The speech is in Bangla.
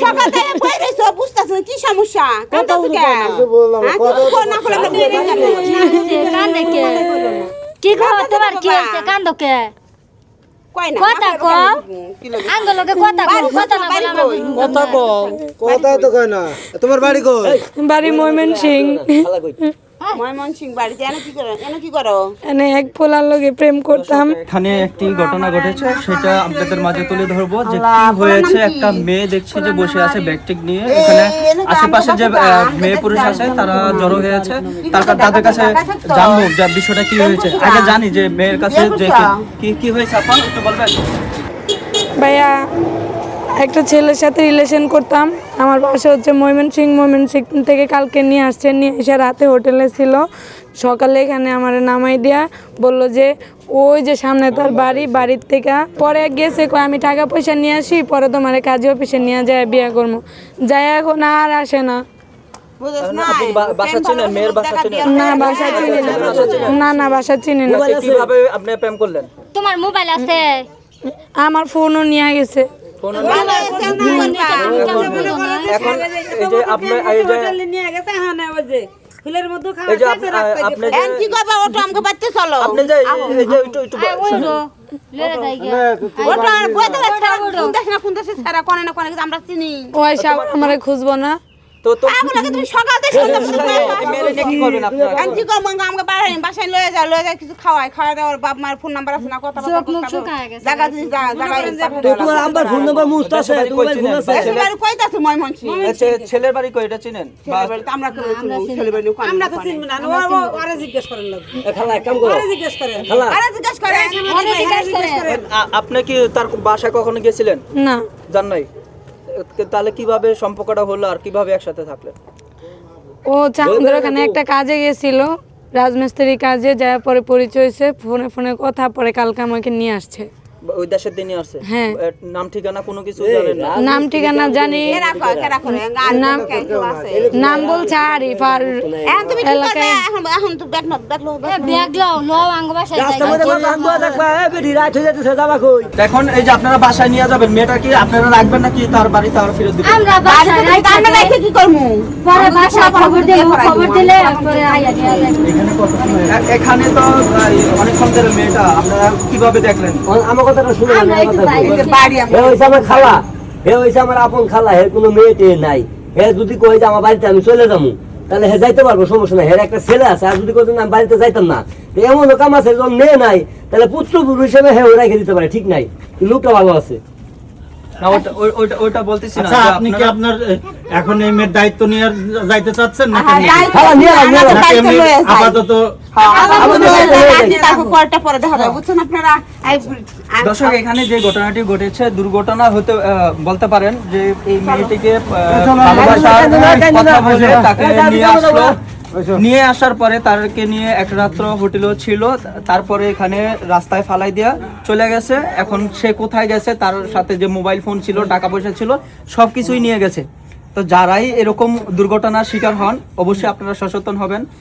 সকাল থেকে বই রইছো বুঝতাছ কি সমস্যা কান্দাছ কে না করে কান্দে কে কি খবর তোমার কি হইছে কান্দো কে কই না কথা কও আঙ্গলকে কথা কও কথা না বলা না কথা কও কথা তো কয় না তোমার বাড়ি কই বাড়ি ময়মনসিংহ ময়মনসিংহ বাড়িতে এনে কি করো এনে এক পোলার লগে প্রেম করতাম। এখানে একটি ঘটনা ঘটেছে সেটা আপনাদের মাঝে তুলে ধরবো যে কি হয়েছে। একটা মেয়ে দেখছি যে বসে আছে ব্যাগটিক নিয়ে, এখানে আশেপাশে যে মেয়ে পুরুষ আছে তারা জড়ো হয়েছে, তাদের কাছে জানবো যে বিষয়টা কি হয়েছে। আগে জানি যে মেয়ের কাছে যে কি হয়েছে আপনি একটু বলবেন। ভাইয়া একটা ছেলের সাথে রিলেশন করতাম, আমার বাসা হচ্ছে ময়মনসিংহ থেকে কালকে নিয়ে আসছে, নিয়ে এসে রাতে হোটেলে ছিল, সকালে এখানে আমার নামাই দিয়া বলল যে ওই যে সামনে তার বাড়ির থেকে পরে গেছে কয় আমি টাকা পয়সা নিয়ে আসি পরে তোমার কাজী অফিসে নিয়ে যায় বিয়ে করবো, যাই এখন আর আসে না। না বাসা চিনি না, না বাসা চিনি না। কিভাবে আপনি প্রেম করলেন? তোমার মোবাইল আছে? আমার ফোনও নিয়ে গেছে। এখন এই যে আপনি এই যে নিয়ে গেছে হ্যাঁ ওই যে ফুলের মধ্যে খাওয়া এই যে আপনি যে কি করবা ওটা আমাকে বাড়তে চলো আপনি যে এই যে একটু লে যাই গে ওটা বইতে কোন দেশে ছাড়া কোনে না কোনে আমরা চিনি ওই সব আমারে খুঁজবো না। তো আমাকে তুমি সকাল থেকে মেরে নিয়ে কি করবেন আপনারা? আমি কি করবো আমাকে বাসায় লয়ে যা কিছু খাওয়া দেওয়ার বাপ মার ফোন নাম্বার আছে না কথা জায়গা তোমার আব্বার ফোন নাম্বার মুস্ত আছে, তোমার ফোন আছে কইতাছে ময়মনসিংহ ছেলের বাড়ি কই এটা চিনেন? আমরা ছেলে বাড়ি আমরা তো চিনব না আরে জিজ্ঞেস করেন লাগবে খালা এক কাম করো, আরে জিজ্ঞেস করেন আপনি কি তার বাসায় কখনো গেছিলেন? না জান নাই। তাহলে কিভাবে সম্পর্কটা হলো আর কিভাবে একসাথে থাকলেন? ও চান্দ্রখানে একটা কাজে গেছিল, রাজমিস্ত্রি কাজে, যাওয়ার পরে পরিচয় হয়েছে, ফোনে কথা, পরে কালকে আমাকে নিয়ে আসছে। ওই দেশের দিনই আসছে? হ্যাঁ। নাম ঠিকানা কোনো কিছু জানেন না? নাম ঠিকানা জানি, নাম বলছে আরিফ। আর তুমি কি করবে এখন তো ব্যাগ লও লও আঙ্গ বাসায় রাস্তা যাই মধ্যে কোন কাম করে দেখবা বেটি রাত হয়ে যাচ্ছে যাবা কই? এখন এই যে আপনারা বাসায় নিয়ে যাবেন, মেয়েটা কি আপনারা রাখবেন নাকি তার বাড়িতে আর ফেরত দিবেন? আমরা বাসায় আমরা রাখে কি করব পরে বাসায় খবর দিলে পরে আইয়া নিয়ে যাই। এখানে তো অনেকক্ষণ ধরে মেয়েটা আপনারা কিভাবে দেখলেন? আমার কথাটা শুনে আমরা একটু বাড়ি হে হইছে আমার খালা, হে হইছে আমার আপন খালা, হে কোনো মেয়েটে নাই। হে যদি কই যে আমার বাড়িতে আমি চলে যাবো তাহলে হে যাইতে পারবো, সমস্যা নাই। হের একটা ছেলে আছে, আর যদি কই আমি বাড়িতে যাইতাম না, এমন কাম আছে যখন মেয়ে নাই তাহলে পুত্রপুরুষ হিসেবে হে ওরা রেখে দিতে পারে, ঠিক নাই? লোকটা ভালো আছে। না ওটা বলতেছি না। আচ্ছা, আপনি কি আপনার এখন এই মেয়ের দায়িত্ব নিয়ে যাইতে চাচ্ছেন নাকি? খালা নিয়ে আয়, নিয়ে আয়। নাকি এমনি আপাতত পরে দেখা যাবে বুঝছেন আপনারা। দর্শক এখানে যে ঘটনাটি ঘটেছে দুর্ঘটনা হতে বলতে পারেন যে এই মেয়েটিকে ভালোবাসার কথা বলে তাকে নিয়ে আসলো, নিয়ে আসার পরে তারকে নিয়ে এক রাত্র হোটেলও ছিল, তারপরে এখানে রাস্তায় ফালাই দিয়া চলে গেছে। এখন সে কোথায় গেছে, তার সাথে যে মোবাইল ফোন ছিল, টাকা পয়সা ছিল, সবকিছুই নিয়ে গেছে। তো যারাই এরকম দুর্ঘটনার শিকার হন অবশ্যই আপনারা সচেতন হবেন।